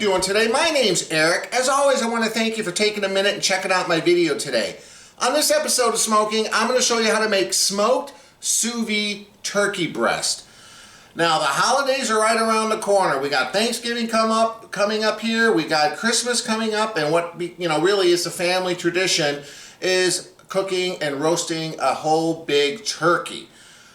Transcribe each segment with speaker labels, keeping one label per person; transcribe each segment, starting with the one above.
Speaker 1: doing today? My name's Eric. As always, I want to thank you for taking a minute and checking out my video today. On this episode of Smo'King, I'm going to show you how to make smoked sous vide turkey breast. Now, the holidays are right around the corner. We got Thanksgiving coming up here. We got Christmas coming up, and what really is a family tradition is cooking and roasting a whole big turkey.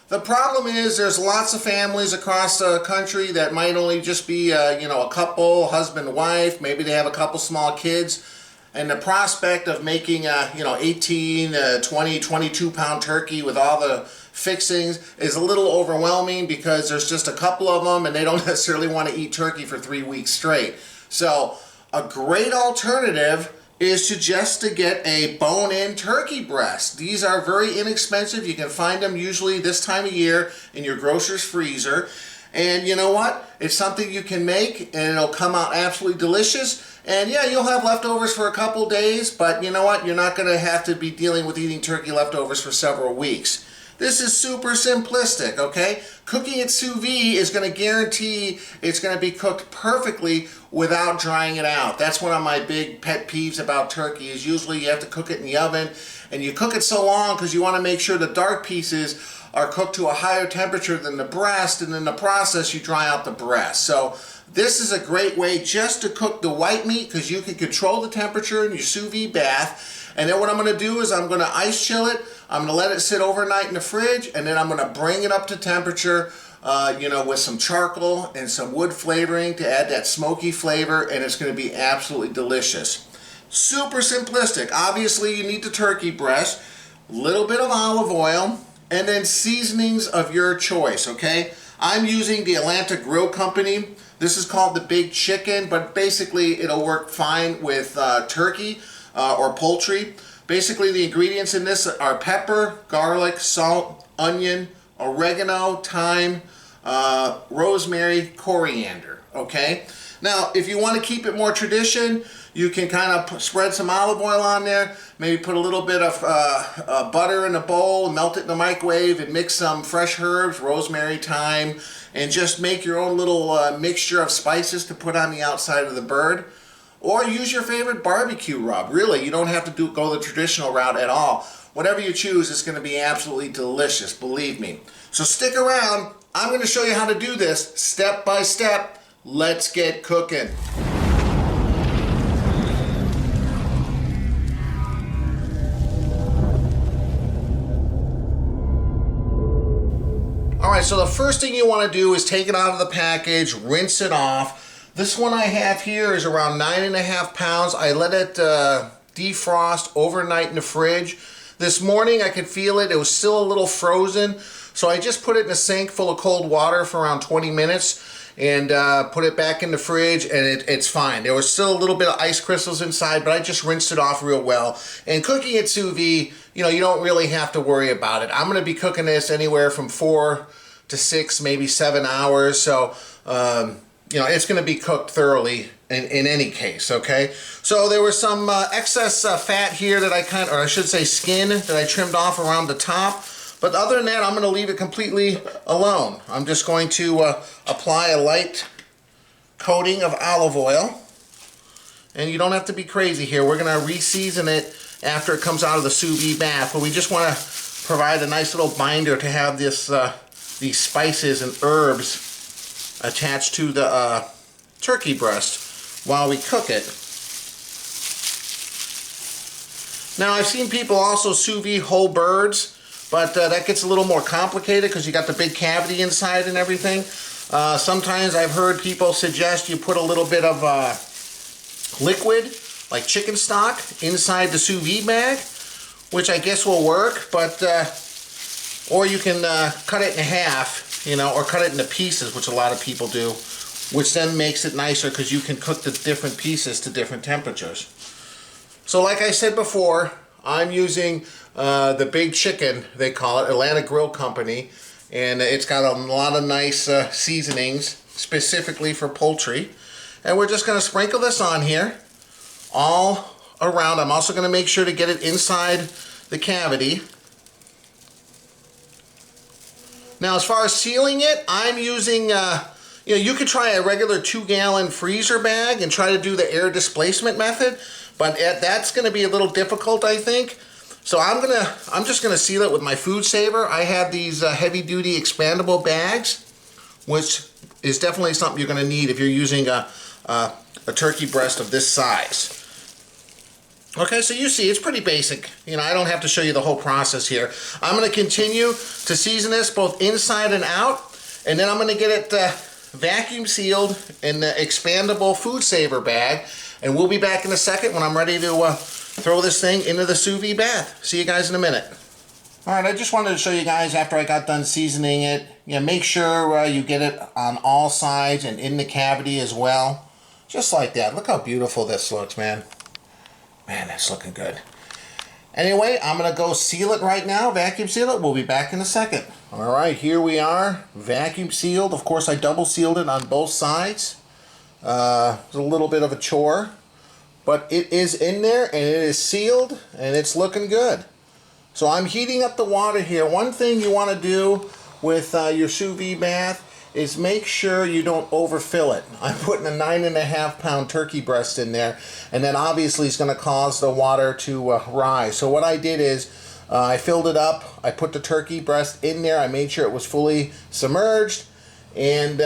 Speaker 1: The problem is there's lots of families across the country that might only just be a couple, husband, wife, maybe they have a couple small kids, and the prospect of making a 18, 20, 22 pound turkey with all the fixings is a little overwhelming because there's just a couple of them and they don't necessarily want to eat turkey for 3 weeks straight. So a great alternative is to get a bone-in turkey breast. These are very inexpensive. You can find them usually this time of year in your grocer's freezer. And you know what? It's something you can make and it'll come out absolutely delicious. And yeah, you'll have leftovers for a couple days, but you know what? You're not going to have to be dealing with eating turkey leftovers for several weeks. This is super simplistic, okay? Cooking it sous vide is going to guarantee it's going to be cooked perfectly without drying it out. That's one of my big pet peeves about turkey is usually you have to cook it in the oven and you cook it so long because you want to make sure the dark pieces are cooked to a higher temperature than the breast, and in the process you dry out the breast. So this is a great way just to cook the white meat because you can control the temperature in your sous vide bath. And then what I'm going to do is I'm going to ice chill it. I'm going to let it sit overnight in the fridge, and then I'm going to bring it up to temperature, with some charcoal and some wood flavoring to add that smoky flavor, and it's going to be absolutely delicious. Super simplistic. Obviously, you need the turkey breast, a little bit of olive oil, and then seasonings of your choice, okay? I'm using the Atlanta Grill Company. This is called the Big Chicken, but basically it'll work fine with turkey or poultry. Basically, the ingredients in this are pepper, garlic, salt, onion, oregano, thyme, rosemary, coriander, okay? Now, if you want to keep it more tradition, you can kind of spread some olive oil on there, maybe put a little bit of butter in a bowl, melt it in the microwave, and mix some fresh herbs, rosemary, thyme, and just make your own little mixture of spices to put on the outside of the bird. Or use your favorite barbecue rub. Really, you don't have to go the traditional route at all. Whatever you choose is going to be absolutely delicious, believe me. So stick around. I'm going to show you how to do this step by step. Let's get cooking. Alright, so the first thing you want to do is take it out of the package, rinse it off. This one I have here is around 9.5 pounds. I let it defrost overnight in the fridge. This morning I could feel it. It was still a little frozen. So I just put it in a sink full of cold water for around 20 minutes and put it back in the fridge, and it's fine. There was still a little bit of ice crystals inside, but I just rinsed it off real well. And cooking it sous vide, you don't really have to worry about it. I'm going to be cooking this anywhere from 4 to 6, maybe 7 hours. So it's going to be cooked thoroughly in any case, okay? So there was some excess fat here that skin that I trimmed off around the top. But other than that, I'm going to leave it completely alone. I'm just going to apply a light coating of olive oil. And you don't have to be crazy here. We're going to re-season it after it comes out of the sous vide bath. But we just want to provide a nice little binder to have these spices and herbs attached to the turkey breast while we cook it. Now, I've seen people also sous vide whole birds, but that gets a little more complicated because you got the big cavity inside and everything. Sometimes I've heard people suggest you put a little bit of liquid, like chicken stock, inside the sous vide bag, which I guess will work, but or you can cut it in half, or cut it into pieces, which a lot of people do, which then makes it nicer because you can cook the different pieces to different temperatures. So like I said before, I'm using the Big Chicken, they call it, Atlanta Grill Company, and it's got a lot of nice seasonings specifically for poultry. And we're just going to sprinkle this on here all around. I'm also going to make sure to get it inside the cavity. Now, as far as sealing it, I'm using You know, you could try a regular 2-gallon freezer bag and try to do the air displacement method, but that's going to be a little difficult, I think. So I'm just gonna seal it with my food saver. I have these heavy-duty expandable bags, which is definitely something you're gonna need if you're using a turkey breast of this size. Okay, so you see, it's pretty basic. You know, I don't have to show you the whole process here. I'm gonna continue to season this both inside and out, and then I'm gonna get it vacuum sealed in the expandable food saver bag, and we'll be back in a second when I'm ready to throw this thing into the sous vide bath. See you guys in a minute. All right, I just wanted to show you guys after I got done seasoning it. Yeah, make sure you get it on all sides and in the cavity as well. Just like that. Look how beautiful this looks, man. Man, that's looking good. Anyway, I'm gonna go seal it right now, vacuum seal it. We'll be back in a second. All right, here we are, vacuum sealed. Of course, I double sealed it on both sides. It's a little bit of a chore, but it is in there and it is sealed and it's looking good. So I'm heating up the water here. One thing you want to do with your sous vide bath is make sure you don't overfill it. I'm putting a 9.5 pound turkey breast in there, and then obviously it's going to cause the water to rise. So what I did is I filled it up, I put the turkey breast in there, I made sure it was fully submerged, and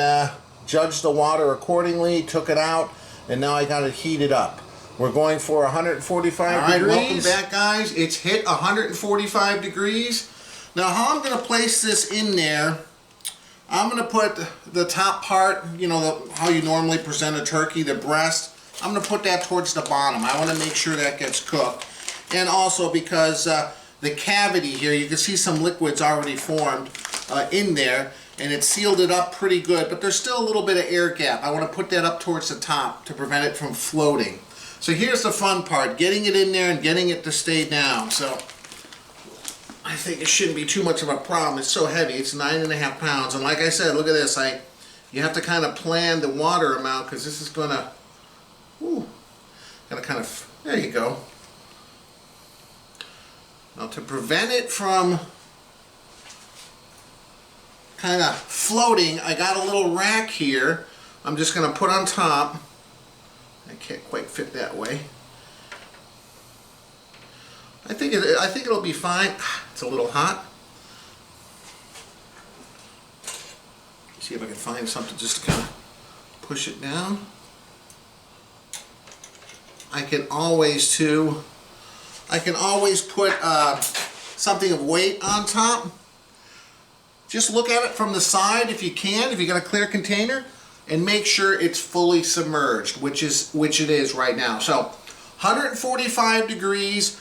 Speaker 1: judged the water accordingly, took it out, and now I got it heated up. We're going for 145 degrees. Welcome back, guys. It's hit 145 degrees. Now, how I'm going to place this in there, I'm going to put the top part, you know, how you normally present a turkey, the breast, I'm going to put that towards the bottom. I want to make sure that gets cooked. And also because the cavity here, you can see some liquids already formed in there, and it sealed it up pretty good, but there's still a little bit of air gap. I want to put that up towards the top to prevent it from floating. So here's the fun part, getting it in there and getting it to stay down. So I think it shouldn't be too much of a problem. It's so heavy, it's 9.5 pounds. And like I said, look at this, you have to kind of plan the water amount, because this is gonna kind of, there you go. Now to prevent it from kind of floating, I got a little rack here. I'm just gonna put on top. I can't quite fit that way. I think it'll be fine. It's a little hot. See if I can find something just to kind of push it down. I can always put something of weight on top. Just look at it from the side if you can, if you got a clear container, and make sure it's fully submerged, which it is right now. So 145 degrees.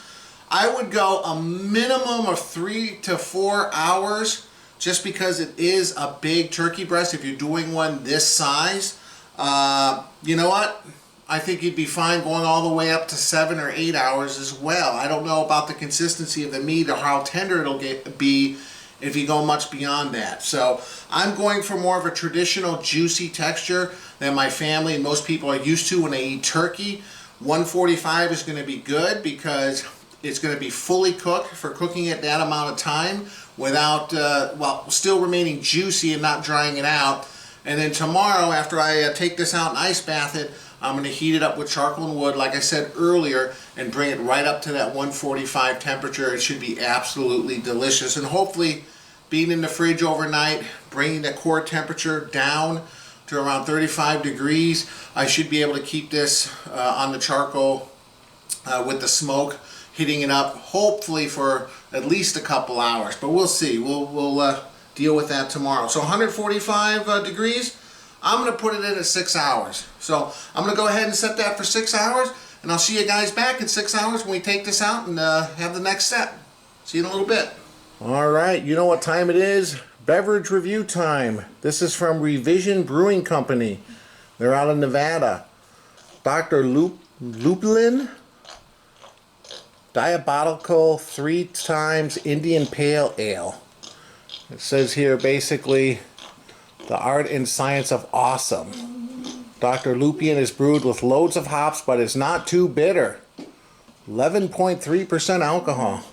Speaker 1: I would go a minimum of 3 to 4 hours, just because it is a big turkey breast. If you're doing one this size, you know what? I think you'd be fine going all the way up to 7 or 8 hours as well. I don't know about the consistency of the meat or how tender it'll be if you go much beyond that. So I'm going for more of a traditional juicy texture that my family and most people are used to when they eat turkey. 145 is going to be good because it's going to be fully cooked for cooking it that amount of time without, well, still remaining juicy and not drying it out. And then tomorrow, after I take this out and ice bath it, I'm going to heat it up with charcoal and wood, like I said earlier, and bring it right up to that 145 temperature. It should be absolutely delicious. And hopefully, being in the fridge overnight, bringing the core temperature down to around 35 degrees, I should be able to keep this on the charcoal with the smoke, heating it up, hopefully for at least a couple hours. But we'll see. We'll deal with that tomorrow. So 145 degrees. I'm going to put it in at 6 hours. So I'm going to go ahead and set that for 6 hours, and I'll see you guys back in 6 hours when we take this out and have the next step. See you in a little bit. All right, you know what time it is? Beverage review time. This is from Revision Brewing Company. They're out of Nevada. Dr. Lupulin, Diabolical 3 times Indian Pale Ale. It says here basically, the art and science of awesome. Dr. Lupulin is brewed with loads of hops, but it's not too bitter. 11.3% alcohol.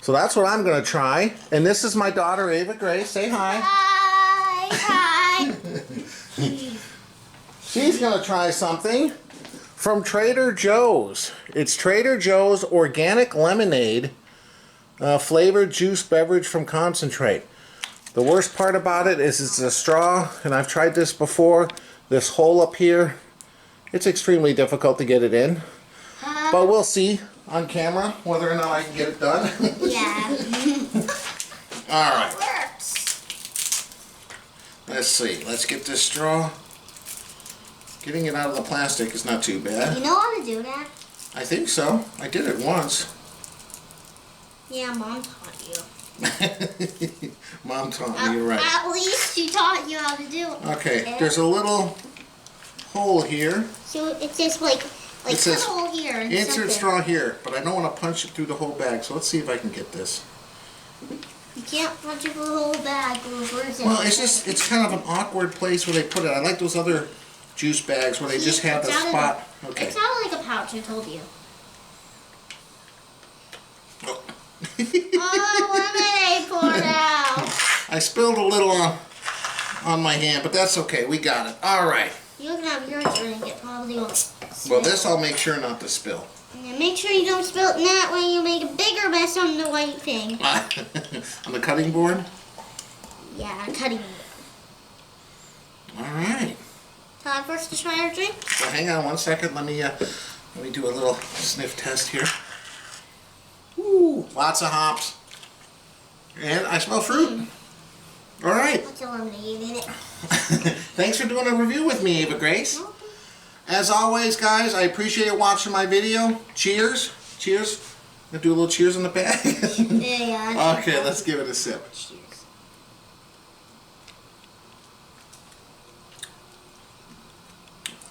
Speaker 1: So that's what I'm going to try. And this is my daughter, Ava Grace. Say hi.
Speaker 2: Hi. Hi.
Speaker 1: gonna try something from Trader Joe's. It's Trader Joe's organic lemonade flavored juice beverage from concentrate. The worst part about it is it's a straw, and I've tried this before. This hole up here, it's extremely difficult to get it in. But we'll see on camera whether or not I can get it done.
Speaker 2: Yeah.
Speaker 1: Alright.
Speaker 2: Works.
Speaker 1: Let's see. Let's get this straw. Getting it out of the plastic is not too bad.
Speaker 2: You know how to do that?
Speaker 1: I think so. I did it once.
Speaker 2: Yeah, Mom taught you.
Speaker 1: Mom taught me, you're right.
Speaker 2: At least she taught you how to do it.
Speaker 1: Okay, there's a little hole here.
Speaker 2: So it's just like
Speaker 1: It says,
Speaker 2: put a hole here. And
Speaker 1: insert straw here, but I don't want to punch it through the whole bag, so let's see if I can get this.
Speaker 2: You can't punch it through the whole bag.
Speaker 1: Well, it's kind of an awkward place where they put it. I like those other juice bags where they just have the spot. Okay.
Speaker 2: It sounded like a pouch, I told you.
Speaker 1: Oh.
Speaker 2: Oh, lemonade poured out.
Speaker 1: I spilled a little on my hand, but that's okay. We got it. All right.
Speaker 2: You can have your drink. It probably won't spill.
Speaker 1: Well, this I'll make sure not to spill.
Speaker 2: And make sure you don't spill it, and that way you make a bigger mess on the white thing.
Speaker 1: On the cutting board?
Speaker 2: Yeah, cutting board.
Speaker 1: All right.
Speaker 2: Time for us to try our drink?
Speaker 1: So hang on one second. Let me do a little sniff test here. Ooh, lots of hops. And I smell fruit. All right.
Speaker 2: What's a lemonade in it?
Speaker 1: Thanks for doing a review with me, Ava Grace.
Speaker 2: Okay.
Speaker 1: As always, guys, I appreciate watching my video. Cheers. Cheers. Gonna do a little cheers in the bag.
Speaker 2: Yeah.
Speaker 1: Okay, let's give it a sip.
Speaker 2: Cheers.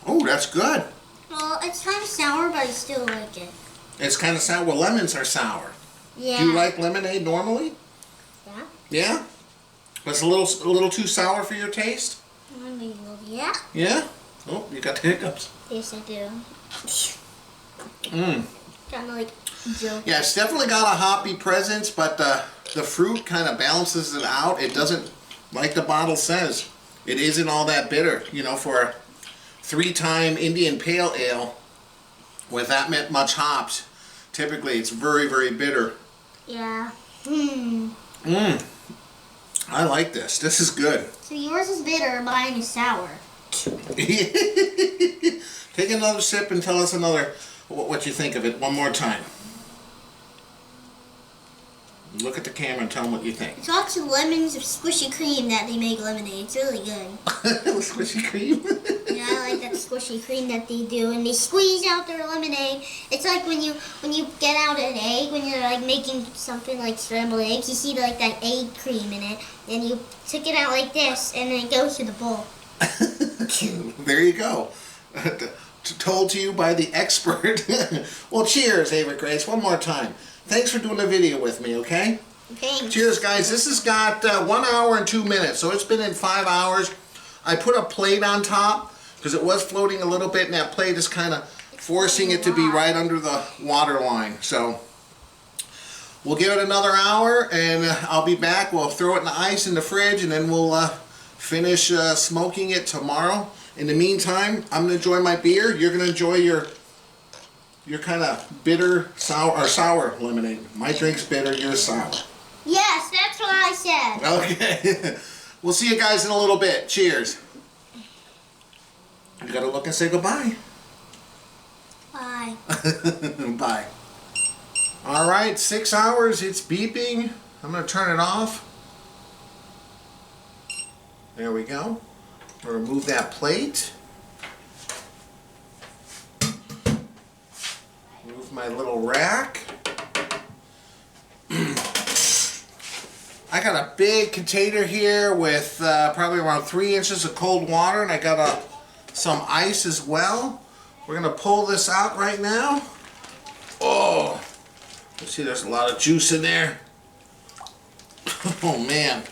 Speaker 1: Oh, that's good.
Speaker 2: Well, it's kind of sour, but I still like it.
Speaker 1: It's kind of sour. Well, lemons are sour.
Speaker 2: Yeah.
Speaker 1: Do you like lemonade normally?
Speaker 2: Yeah.
Speaker 1: Yeah? But it's a little too sour for your taste?
Speaker 2: Yeah.
Speaker 1: Yeah? Oh, you got the hiccups.
Speaker 2: Yes, I do.
Speaker 1: Mmm.
Speaker 2: Kind of like joke.
Speaker 1: Yeah, it's definitely got a hoppy presence, but the fruit kind of balances it out. It doesn't, like the bottle says, it isn't all that bitter. You know, for a 3-time Indian Pale Ale with that much hops, typically it's very, very bitter.
Speaker 2: Yeah.
Speaker 1: Mmm. I like this. This is good.
Speaker 2: So yours is bitter, mine is sour.
Speaker 1: Take another sip and tell us what you think of it one more time. Look at the camera and tell them what you think.
Speaker 2: It's lots of lemons of squishy cream that they make lemonade. It's really good.
Speaker 1: Squishy cream?
Speaker 2: Yeah, I like that squishy cream that they do, and they squeeze out their lemonade. It's like when you get out an egg, when you're like making something like scrambled eggs, you see like that egg cream in it, and you took it out like this, and then it goes to the bowl.
Speaker 1: There you go. Told to you by the expert. Well, cheers, Ava Grace, one more time. Thanks for doing the video with me, okay?
Speaker 2: Thanks.
Speaker 1: Cheers, guys. This has got 1 hour and 2 minutes, so it's been in 5 hours. I put a plate on top because it was floating a little bit, and that plate is kind of forcing it to be right under the water line. So we'll give it another hour, and I'll be back. We'll throw it in the ice in the fridge, and then we'll finish smoking it tomorrow. In the meantime, I'm going to enjoy my beer. You're going to enjoy your kind of bitter, sour lemonade. My drink's bitter, yours sour.
Speaker 2: Yes, that's what I said.
Speaker 1: Okay. We'll see you guys in a little bit. Cheers. You gotta look and say goodbye.
Speaker 2: Bye.
Speaker 1: Bye. Alright, 6 hours, it's beeping. I'm gonna turn it off. There we go. I'll remove that plate. Move my little rack. I got a big container here with probably around 3 inches of cold water, and I got some ice as well. We're gonna pull this out right now. Oh, you see there's a lot of juice in there. Oh man.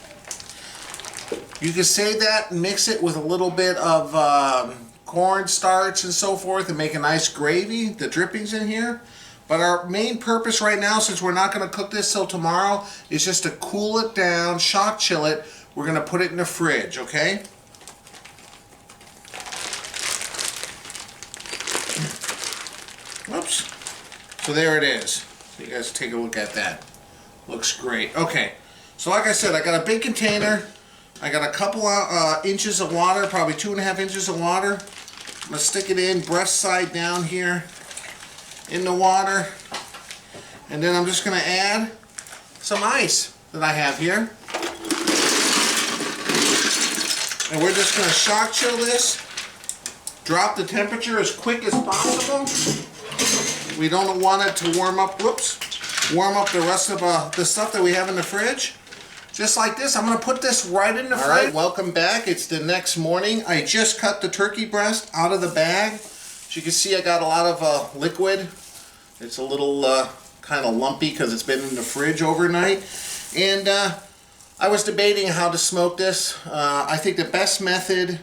Speaker 1: You can save that and mix it with a little bit of cornstarch and so forth and make a nice gravy, the drippings in here. But our main purpose right now, since we're not going to cook this till tomorrow, is just to cool it down, shock chill it. We're going to put it in the fridge, okay? So there it is. So you guys take a look at that. Looks great. Okay, so like I said, I got a big container. I got a couple inches of water, probably 2.5 inches of water. I'm gonna stick it in breast side down here in the water. And then I'm just gonna add some ice that I have here. And we're just gonna shock chill this. Drop the temperature as quick as possible. We don't want it to warm up, warm up the rest of the stuff that we have in the fridge. Just like this, I'm gonna put this right in the fridge. All right, welcome back. It's the next morning. I just cut the turkey breast out of the bag. As you can see, I got a lot of liquid. It's a little kind of lumpy because it's been in the fridge overnight. And I was debating how to smoke this. I think the best method,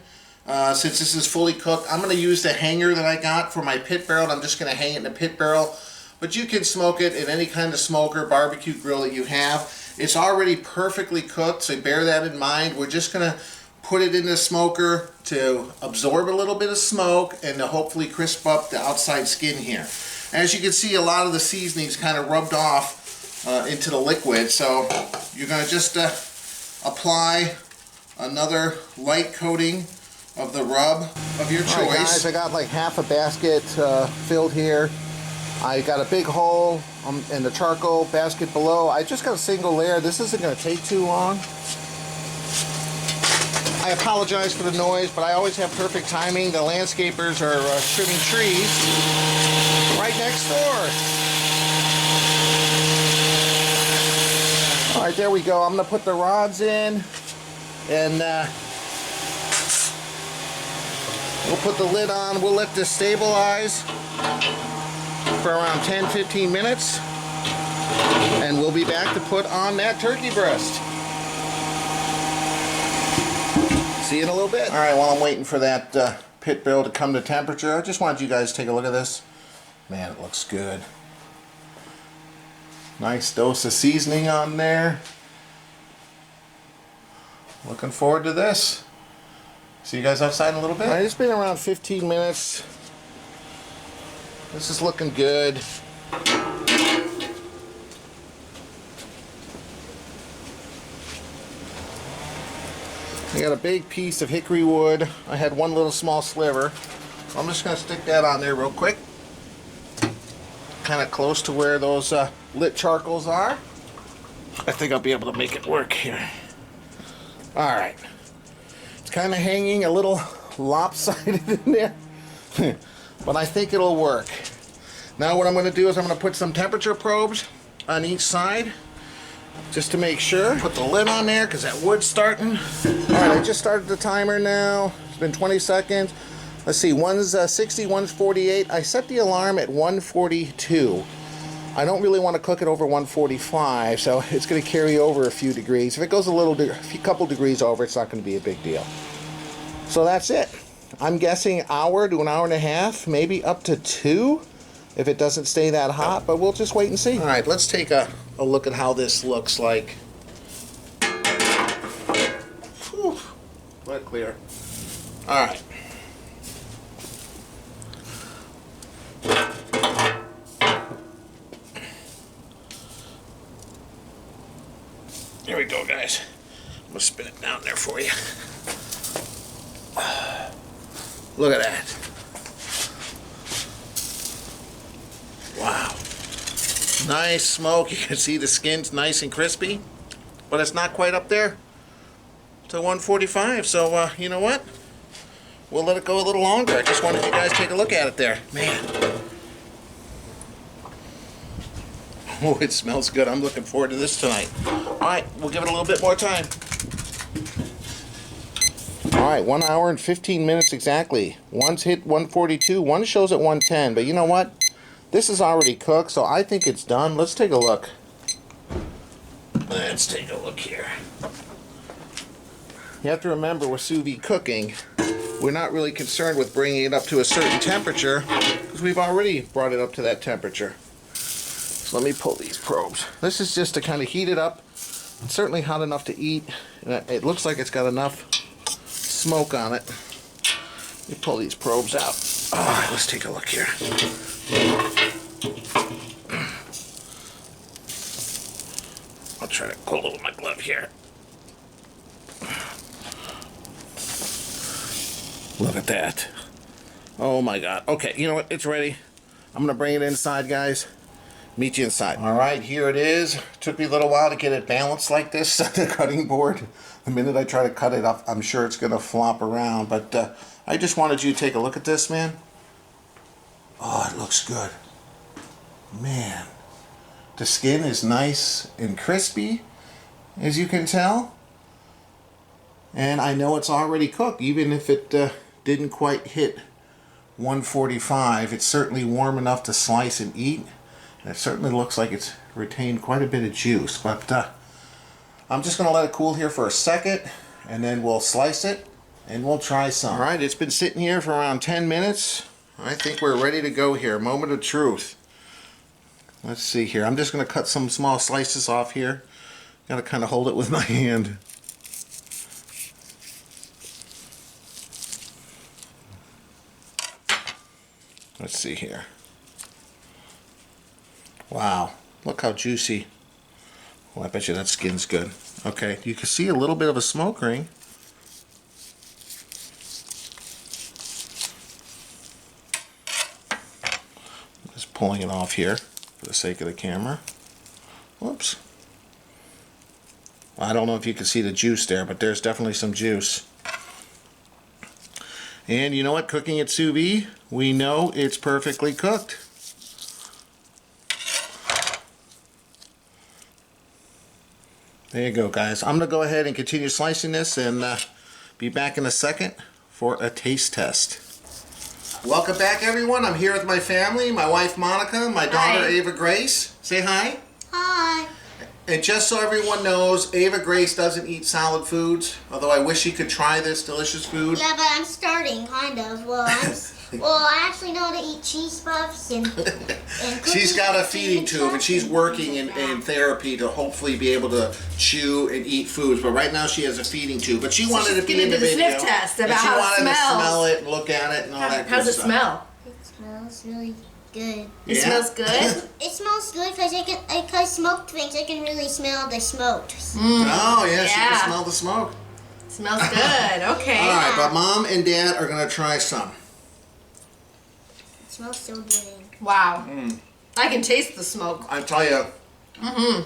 Speaker 1: since this is fully cooked, I'm going to use the hanger that I got for my pit barrel. I'm just going to hang it in the pit barrel. But you can smoke it in any kind of smoker, barbecue grill that you have. It's already perfectly cooked, so bear that in mind. We're just going to put it in the smoker to absorb a little bit of smoke and to hopefully crisp up the outside skin here. As you can see, a lot of the seasonings kind of rubbed off into the liquid, so you're going to just apply another light coating of the rub of your choice. All right, guys, I got like half a basket filled here. I got a big hole in the charcoal basket below. I just got a single layer. This isn't going to take too long. I apologize for the noise, but I always have perfect timing. The landscapers are trimming trees right next door. All right, there we go. I'm going to put the rods in, and we'll put the lid on. We'll let this stabilize for around 10-15 minutes, and we'll be back to put on that turkey breast. See you in a little bit. All right, while I'm waiting for that pit barrel to come to temperature, I just wanted you guys to take a look at this. Man, it looks good. Nice dose of seasoning on there. Looking forward to this. See you guys outside in a little bit. All right, it's been around 15 minutes. This is looking good. I got a big piece of hickory wood. I had one little small sliver. I'm just going to stick that on there real quick. Kind of close to where those lit charcoals are. I think I'll be able to make it work here. Alright. It's kind of hanging a little lopsided in there. But I think it'll work. Now what I'm going to do is I'm going to put some temperature probes on each side. Just to make sure. Put the lid on there because that wood's starting. Alright, I just started the timer now. It's been 20 seconds. Let's see, one's 60, one's 48. I set the alarm at 142. I don't really want to cook it over 145, so it's going to carry over a few degrees. If it goes a couple degrees over, it's not going to be a big deal. So that's it. I'm guessing hour to an hour and a half, maybe up to 2. If it doesn't stay that hot, but we'll just wait and see. All right, let's take a look at how this looks like. Whew, quite clear. All right. There we go, guys. I'm gonna spin it down there for you. Look at that. Wow. Nice smoke. You can see the skin's nice and crispy, but it's not quite up there to 145. So, you know what? We'll let it go a little longer. I just wanted you guys to take a look at it there. Man. Oh, it smells good. I'm looking forward to this tonight. All right, we'll give it a little bit more time. All right, 1 hour and 15 minutes exactly. One's hit 142. One shows at 110, but you know what? This is already cooked, so I think it's done. Let's take a look. Let's take a look here. You have to remember with sous vide cooking, we're not really concerned with bringing it up to a certain temperature because we've already brought it up to that temperature. So let me pull these probes. This is just to kind of heat it up. It's certainly hot enough to eat. And it looks like it's got enough smoke on it. Let me pull these probes out. All right, let's take a look here. I'll try to hold it with my glove here. Look at that. Oh my God. Okay, you know what? It's ready. I'm gonna bring it inside, guys. Meet you inside. All right, here it is. Took me a little while to get it balanced like this on the cutting board. The minute I try to cut it up, I'm sure it's gonna flop around, but I just wanted you to take a look at this, man. Oh, it looks good. Man, the skin is nice and crispy, as you can tell. And I know it's already cooked, even if it didn't quite hit 145. It's certainly warm enough to slice and eat. And it certainly looks like it's retained quite a bit of juice. But I'm just going to let it cool here for a second, and then we'll slice it and we'll try some. All right, it's been sitting here for around 10 minutes. I think we're ready to go here. Moment of truth. Let's see here. I'm just going to cut some small slices off here. Got to kind of hold it with my hand. Let's see here. Wow, look how juicy. Well, I bet you that skin's good. Okay, you can see a little bit of a smoke ring. Just pulling it off here for the sake of the camera. Whoops. I don't know if you can see the juice there, but there's definitely some juice. And you know what? Cooking at sous vide, we know it's perfectly cooked. There you go, guys. I'm going to go ahead and continue slicing this and be back in a second for a taste test. Welcome back, everyone. I'm here with my family, my wife Monica, my daughter
Speaker 3: Hi.
Speaker 1: Ava Grace. Say hi.
Speaker 2: Hi.
Speaker 1: And just so everyone knows, Ava Grace doesn't eat solid foods, although I wish she could try this delicious food.
Speaker 2: Yeah, but I'm starting, kind of. Well, I actually know how to eat cheese puffs and
Speaker 1: She's got a feeding
Speaker 2: and
Speaker 1: tube, and she's
Speaker 2: stuff.
Speaker 1: working in therapy to hopefully be able to chew and eat foods. But right now she has a feeding tube. But she wanted to be in the video.
Speaker 3: Sniff test about
Speaker 1: and she
Speaker 3: how it
Speaker 1: wanted to
Speaker 3: smells.
Speaker 1: smell it and look at it and all that
Speaker 3: How's
Speaker 1: good
Speaker 3: it
Speaker 1: stuff.
Speaker 3: smell?
Speaker 2: It smells really good.
Speaker 3: It
Speaker 1: Yeah?
Speaker 3: smells good?
Speaker 2: It smells good because smoked things, I can really smell the smoked.
Speaker 1: Oh, yeah, she
Speaker 3: Yeah.
Speaker 1: can smell the smoke.
Speaker 3: It smells good. Okay.
Speaker 1: All right, but Mom and Dad are going to try some.
Speaker 2: It smells so good.
Speaker 3: Wow. I can taste the smoke.
Speaker 1: I tell you,
Speaker 2: And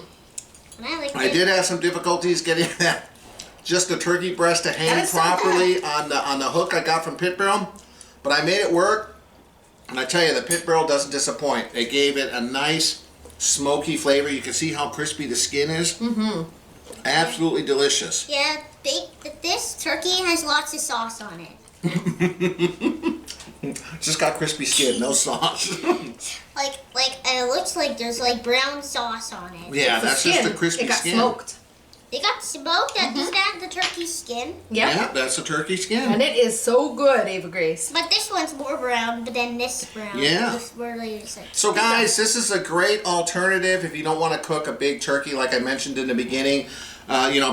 Speaker 2: I like
Speaker 1: I did have some difficulties getting that, just the turkey breast to
Speaker 3: That
Speaker 1: hang
Speaker 3: is so
Speaker 1: properly on the hook I got from Pit Barrel, but I made it work. And I tell you, the Pit Barrel doesn't disappoint. They gave it a nice smoky flavor. You can see how crispy the skin is. Absolutely delicious.
Speaker 2: Yeah, this turkey has lots of sauce on it.
Speaker 1: It's just got crispy skin, no sauce.
Speaker 2: It looks like there's like brown sauce on it.
Speaker 1: Yeah,
Speaker 3: The
Speaker 1: that's
Speaker 3: skin.
Speaker 1: just the crispy
Speaker 3: It got
Speaker 1: skin.
Speaker 3: smoked.
Speaker 2: They got smoked. Does that have the turkey skin?
Speaker 3: Yep.
Speaker 1: Yeah, that's the turkey skin.
Speaker 3: And it is so good, Ava Grace.
Speaker 2: But this one's more brown than this brown.
Speaker 1: Yeah.
Speaker 2: This really is like.
Speaker 1: So guys, this is a great alternative if you don't want to cook a big turkey like I mentioned in the beginning.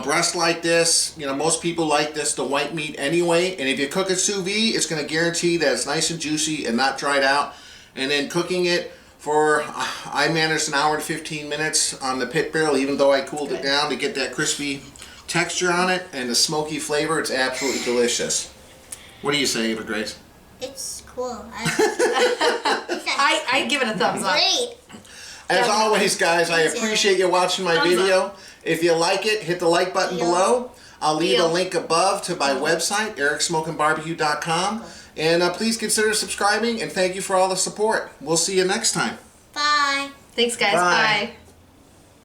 Speaker 1: Breast like this, most people like this, the white meat anyway. And if you cook it sous vide, it's going to guarantee that it's nice and juicy and not dried out. And then cooking it for, I managed an hour and 15 minutes on the Pit Barrel, even though I cooled it down to get that crispy texture on it and the smoky flavor. It's absolutely delicious. What do you say, Ava Grace?
Speaker 2: It's cool.
Speaker 3: I give it a thumbs up.
Speaker 2: Great.
Speaker 1: As
Speaker 3: Definitely.
Speaker 1: always, guys, I appreciate you watching my
Speaker 3: Thumbs
Speaker 1: video. If you like it, hit the like button
Speaker 2: Deal.
Speaker 1: below. I'll leave a
Speaker 3: Deal.
Speaker 1: link above to my website, ericsmokingbbq.com. And please consider subscribing, and thank you for all the support. We'll see you next time.
Speaker 2: Bye.
Speaker 3: Thanks, guys.
Speaker 1: Bye.
Speaker 3: Bye.